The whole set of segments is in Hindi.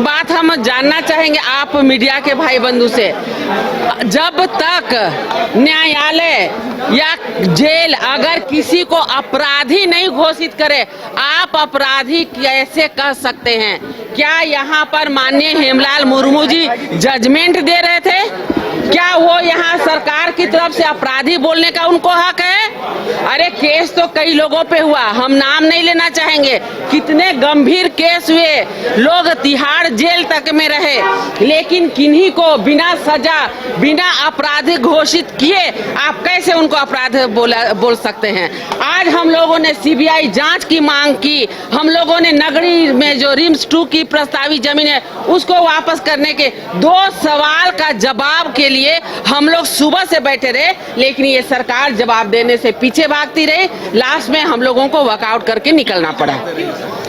बात हम जानना चाहेंगे आप मीडिया के भाई बंधु से, जब तक न्यायालय या जेल अगर किसी को अपराधी नहीं घोषित करे, आप अपराधी कैसे कह सकते हैं? क्या यहाँ पर माननीय हेमलाल मुर्मू जी जजमेंट दे रहे थे? क्या वो यहाँ सरकार की तरफ से अपराधी बोलने का उनको हक है? अरे केस तो कई लोगों पे हुआ, हम नाम नहीं लेना चाहेंगे, कितने गंभीर केस हुए, लोग तिहाड़ जेल तक में रहे, लेकिन किन्हीं को बिना सजा बिना अपराधी घोषित किए आप कैसे उनको अपराधी बोल सकते हैं? आज हम लोगों ने सीबीआई जांच की मांग की, हम लोगों ने नगरी में जो रिम्स 2 की प्रस्तावित जमीन है उसको वापस करने के 2 सवाल का जवाब के लिए हम लोग सुबह से बैठे रहे, लेकिन ये सरकार जवाब देने से पीछे भागती रही। लास्ट में हम लोगों को वॉकआउट करके निकलना पड़ा।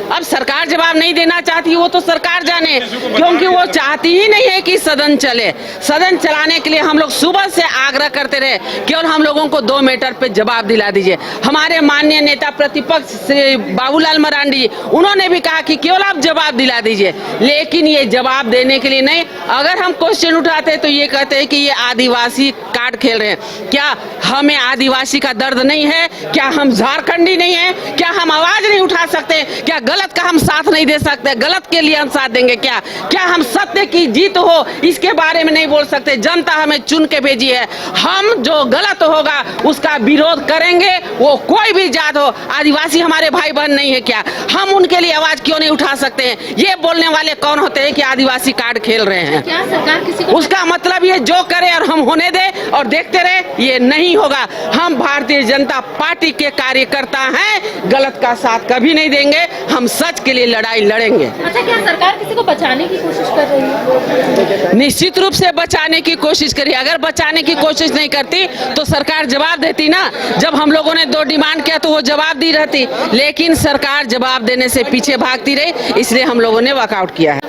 अब सरकार जवाब नहीं देना चाहती, वो तो सरकार जाने, क्योंकि वो चाहती ही नहीं है कि सदन चले। सदन चलाने के लिए हम लोग सुबह से आग्रह करते रहे, केवल हम लोगों को 2 मैटर पे जवाब दिला दीजिए। हमारे माननीय नेता प्रतिपक्ष श्री बाबूलाल मरांडी जी, उन्होंने भी कहा कि केवल आप जवाब दिला दीजिए, लेकिन ये जवाब देने के लिए नहीं। अगर हम क्वेश्चन उठाते तो ये कहते हैं कि ये आदिवासी कार्ड खेल रहे हैं। क्या हमें आदिवासी का दर्द नहीं है? क्या हम झारखंडी नहीं है? क्या हम आवाज नहीं उठा सकते? क्या गलत का हम साथ नहीं दे सकते? गलत के लिए हम साथ देंगे क्या? क्या हम सत्य की जीत हो इसके बारे में नहीं बोल सकते? जनता हमें चुन के भेजी है, हम जो गलत होगा उसका विरोध करेंगे, वो कोई भी जात हो। आदिवासी हमारे भाई बहन नहीं है क्या? हम उनके लिए आवाज क्यों नहीं उठा सकते हैं? ये बोलने वाले कौन होते हैं कि आदिवासी कार्ड खेल रहे हैं? क्या सरकार किसी को उसका मतलब ये जो करे और हम होने दे और देखते रहे, ये नहीं होगा। हम भारतीय जनता पार्टी के कार्यकर्ता हैं, गलत का साथ कभी नहीं देंगे, हम सच के लिए लड़ाई लड़ेंगे। अच्छा, क्या सरकार किसी को बचाने की कोशिश कर रही है? निश्चित रूप से बचाने की कोशिश करिए। अगर बचाने की कोशिश नहीं करती तो सरकार जवाब देती ना। जब हम लोगों ने 2 डिमांड किया तो वो जवाब दी रहती, लेकिन सरकार जवाब देने से पीछे भागती रही, इसलिए हम लोगों ने वॉकआउट किया है।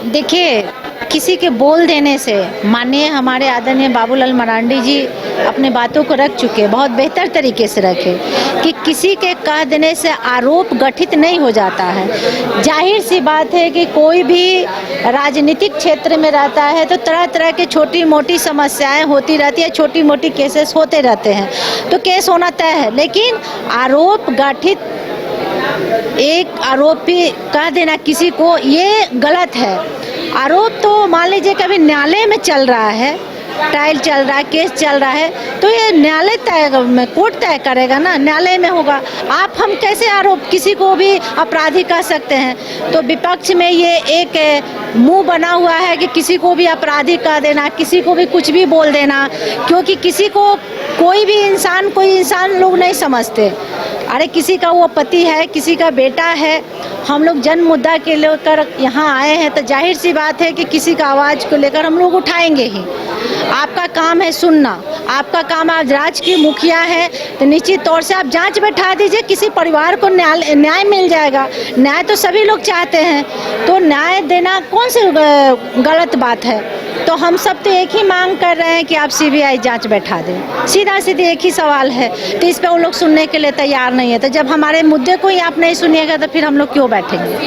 देखिए, किसी के बोल देने से माननीय हमारे आदरणीय बाबूलाल मरांडी जी अपने बातों को रख चुके, बहुत बेहतर तरीके से रखे कि किसी के कह देने से आरोप गठित नहीं हो जाता है। जाहिर सी बात है कि कोई भी राजनीतिक क्षेत्र में रहता है तो तरह तरह की छोटी मोटी समस्याएं होती रहती है, छोटी मोटी केसेस होते रहते हैं, तो केस होना तय है। लेकिन आरोप गठित एक आरोपी कह देना किसी को, ये गलत है। आरोप तो मान लीजिए कभी न्यायालय में चल रहा है, ट्रायल चल रहा है, केस चल रहा है, तो ये न्यायालय तय, कोर्ट तय करेगा ना, न्यायालय में होगा। आप हम कैसे आरोप किसी को भी अपराधी कह सकते हैं? तो विपक्ष में ये एक मुंह बना हुआ है कि किसी को भी अपराधी कह देना, किसी को भी कुछ भी बोल देना, क्योंकि किसी को कोई इंसान लोग नहीं समझते। अरे किसी का वो पति है, किसी का बेटा है, हम लोग जन मुद्दा के लेकर यहाँ आए हैं, तो जाहिर सी बात है कि किसी का आवाज़ को लेकर हम लोग उठाएंगे ही। आपका काम है सुनना, आपका काम, आप राज्य की मुखिया है तो निश्चित तौर से आप जांच बैठा दीजिए, किसी परिवार को न्याय मिल जाएगा। न्याय तो सभी लोग चाहते हैं, तो न्याय देना कौन सी गलत बात है? तो हम सब तो एक ही मांग कर रहे हैं कि आप सीबीआई जांच बैठा दें। सीधा सीधे एक ही सवाल है, तो इस पर उन लोग सुनने के लिए तैयार नहीं है। तो जब हमारे मुद्दे को ही आप नहीं सुनिएगा तो फिर हम लोग क्यों बैठेंगे?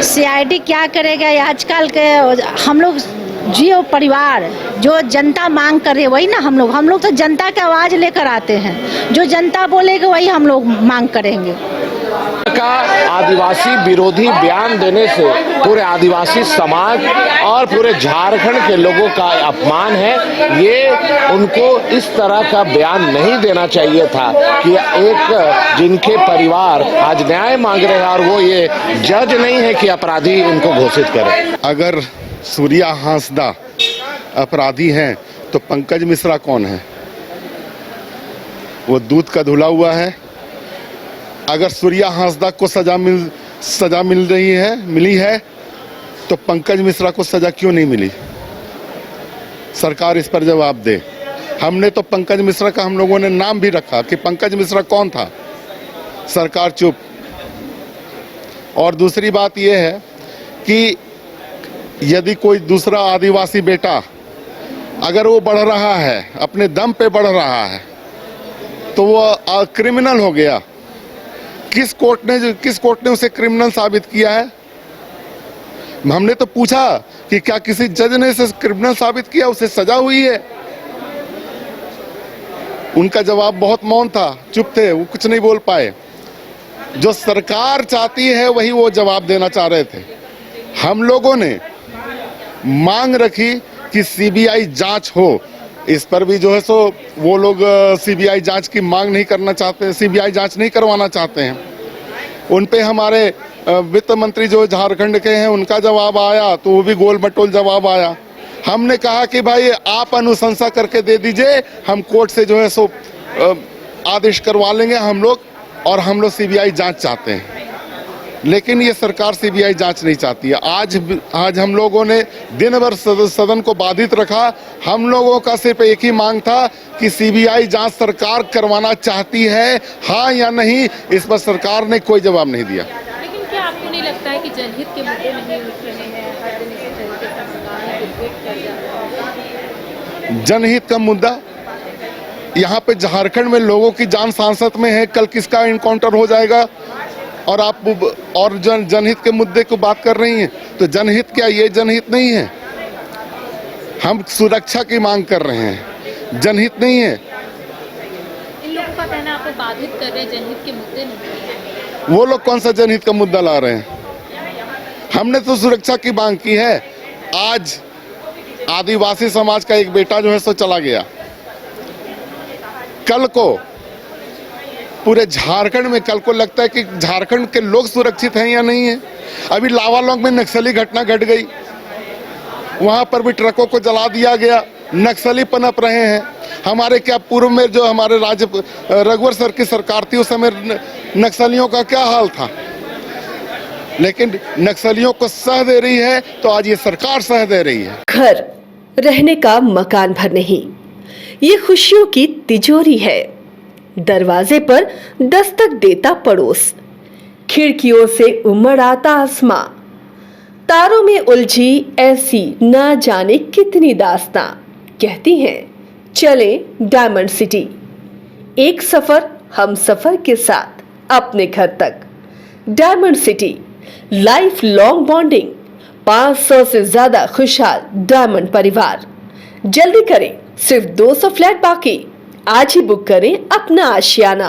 सीआईडी क्या करेगा? आजकल के हम लोग जियो परिवार, जो जनता मांग कर रही है वही ना हम लोग तो जनता की आवाज़ लेकर आते हैं, जो जनता बोलेगी वही हम लोग मांग करेंगे। का आदिवासी विरोधी बयान देने से पूरे आदिवासी समाज और पूरे झारखंड के लोगों का अपमान है। ये उनको इस तरह का बयान नहीं देना चाहिए था कि एक जिनके परिवार आज न्याय मांग रहे हैं और वो ये जज नहीं है कि अपराधी उनको घोषित करे। अगर सूर्या हांसदा अपराधी हैं तो पंकज मिश्रा कौन है? वो दूध का धुला हुआ है। अगर सूर्या हांसदा को सजा मिली है तो पंकज मिश्रा को सजा क्यों नहीं मिली? सरकार इस पर जवाब दे। हमने तो पंकज मिश्रा का हम लोगों ने नाम भी रखा कि पंकज मिश्रा कौन था, सरकार चुप। और दूसरी बात यह है कि यदि कोई दूसरा आदिवासी बेटा अगर वो बढ़ रहा है, अपने दम पे बढ़ रहा है, तो वो क्रिमिनल हो गया। किस कोर्ट ने उसे क्रिमिनल साबित किया है? हमने तो पूछा कि क्या किसी जज ने इसे क्रिमिनल साबित किया, उसे सजा हुई है? उनका जवाब बहुत मौन था, चुप थे, वो कुछ नहीं बोल पाए। जो सरकार चाहती है वही वो जवाब देना चाह रहे थे। हम लोगों ने मांग रखी कि सीबीआई जांच हो। इस पर भी जो है सो वो लोग सीबीआई जांच की मांग नहीं करना चाहते, सीबीआई जांच नहीं करवाना चाहते हैं। उन पे हमारे वित्त मंत्री जो झारखंड के हैं उनका जवाब आया तो वो भी गोल मटोल जवाब आया। हमने कहा कि भाई आप अनुशंसा करके दे दीजिए, हम कोर्ट से जो है सो आदेश करवा लेंगे हम लोग, और हम लोग सीबीआई जांच चाहते हैं। लेकिन ये सरकार सीबीआई जांच नहीं चाहती है। आज हम लोगों ने दिन भर सदन को बाधित रखा। हम लोगों का सिर्फ एक ही मांग था कि सीबीआई जांच सरकार करवाना चाहती है, हाँ या नहीं। इस पर सरकार ने कोई जवाब नहीं दिया। लेकिन क्या आपको नहीं लगता है कि जनहित के मुद्दे नहीं उठ रहे हैं? हर दिन इसी तरीके से सरकार डिबेट कर जा रहा है। जनहित का मुद्दा यहाँ पे झारखंड में लोगों की जान सांसत में है, कल किसका इनकाउंटर हो जाएगा, और आप और जनहित के मुद्दे को बात कर रही हैं। तो जनहित क्या ये जनहित नहीं है? हम सुरक्षा की मांग कर रहे हैं, जनहित नहीं है। इन लोगों का कहना आपको बाधित कर रहे हैं, जनहित के मुद्दे नहीं। वो लोग कौन सा जनहित का मुद्दा ला रहे हैं? हमने तो सुरक्षा की मांग की है। आज आदिवासी समाज का एक बेटा जो है सो चला गया। कल को पूरे झारखंड में, कल को लगता है कि झारखंड के लोग सुरक्षित हैं या नहीं है। अभी लावालौंग में नक्सली घटना घट गई, वहां पर भी ट्रकों को जला दिया गया, नक्सली पनप रहे हैं। हमारे क्या पूर्व में जो हमारे रघुवर सर की सरकार थी उस समय नक्सलियों का क्या हाल था? लेकिन नक्सलियों को सह दे रही है तो आज ये सरकार सह दे रही है। घर रहने का मकान भर नहीं, ये खुशियों की तिजोरी है। दरवाजे पर दस्तक देता पड़ोस, खिड़कियों से उमड़ आता आसमां, तारों में उलझी ऐसी न जाने कितनी दास्तां। कहती हैं चले डायमंड सिटी, एक सफर हम सफर के साथ अपने घर तक। Diamond city, life long bonding, 500 से ज्यादा खुशहाल डायमंड परिवार। जल्दी करें, सिर्फ 200 फ्लैट बाकी। आज ही बुक करें अपना आशियाना।